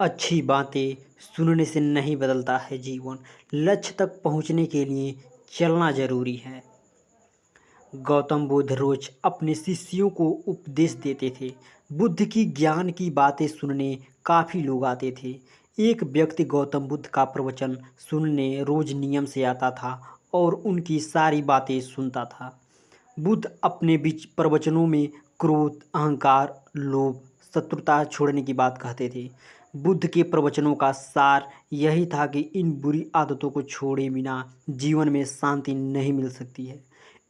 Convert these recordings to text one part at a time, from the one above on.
अच्छी बातें सुनने से नहीं बदलता है जीवन। लक्ष्य तक पहुंचने के लिए चलना जरूरी है। गौतम बुद्ध रोज अपने शिष्यों को उपदेश देते थे। बुद्ध की ज्ञान की बातें सुनने काफी लोग आते थे। एक व्यक्ति गौतम बुद्ध का प्रवचन सुनने रोज नियम से आता था और उनकी सारी बातें सुनता था। बुद्ध अपने बीच प्रवचनों में क्रोध, अहंकार, लोभ, शत्रुता छोड़ने की बात कहते थे। बुद्ध के प्रवचनों का सार यही था कि इन बुरी आदतों को छोड़े बिना जीवन में शांति नहीं मिल सकती है।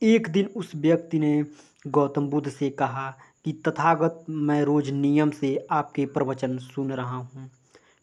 एक दिन उस व्यक्ति ने गौतम बुद्ध से कहा कि तथागत, मैं रोज नियम से आपके प्रवचन सुन रहा हूँ,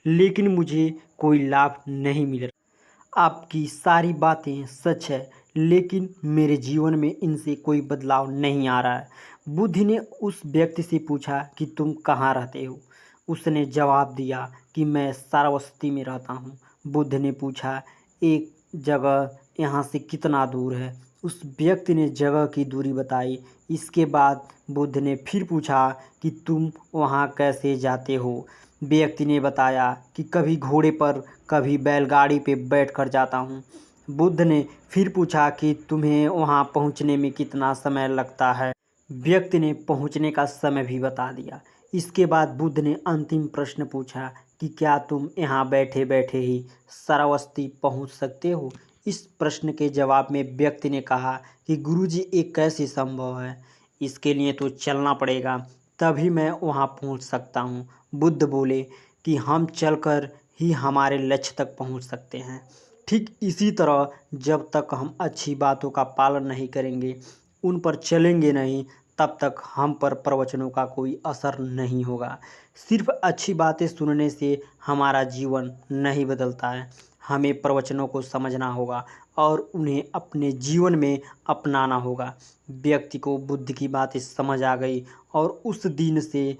लेकिन मुझे कोई लाभ नहीं मिल रहा। आपकी सारी बातें सच है, लेकिन मेरे जीवन में इनसे कोई बदलाव नहीं आ रहा है। बुद्ध ने उस व्यक्ति से पूछा कि तुम कहाँ रहते हो। उसने जवाब दिया कि मैं सारावस्ती में रहता हूँ। बुद्ध ने पूछा, एक जगह यहाँ से कितना दूर है। उस व्यक्ति ने जगह की दूरी बताई। इसके बाद बुद्ध ने फिर पूछा कि तुम वहाँ कैसे जाते हो। व्यक्ति ने बताया कि कभी घोड़े पर, कभी बैलगाड़ी पे बैठकर जाता हूँ। बुद्ध ने फिर पूछा कि तुम्हें वहाँ पहुँचने में कितना समय लगता है। व्यक्ति ने पहुँचने का समय भी बता दिया। इसके बाद बुद्ध ने अंतिम प्रश्न पूछा कि क्या तुम यहाँ बैठे बैठे ही श्रावस्ती पहुँच सकते हो। इस प्रश्न के जवाब में व्यक्ति ने कहा कि गुरुजी, ये कैसे संभव है, इसके लिए तो चलना पड़ेगा, तभी मैं वहाँ पहुँच सकता हूँ। बुद्ध बोले कि हम चलकर ही हमारे लक्ष्य तक पहुँच सकते हैं। ठीक इसी तरह जब तक हम अच्छी बातों का पालन नहीं करेंगे, उन पर चलेंगे नहीं, तब तक हम पर प्रवचनों का कोई असर नहीं होगा। सिर्फ अच्छी बातें सुनने से हमारा जीवन नहीं बदलता है। हमें प्रवचनों को समझना होगा और उन्हें अपने जीवन में अपनाना होगा। व्यक्ति को बुद्ध की बातें समझ आ गई और उस दिन से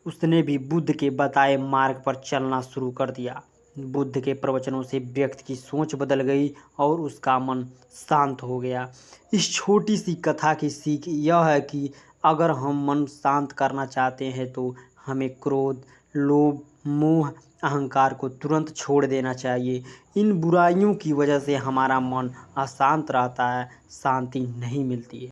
उसने भी बुद्ध के बताए मार्ग पर चलना शुरू कर दिया। बुद्ध के प्रवचनों से व्यक्ति की सोच बदल गई और उसका मन शांत हो गया। इस छोटी सी कथा की सीख यह है कि अगर हम मन शांत करना चाहते हैं तो हमें क्रोध, लोभ, मोह, अहंकार को तुरंत छोड़ देना चाहिए। इन बुराइयों की वजह से हमारा मन अशांत रहता है, शांति नहीं मिलती है।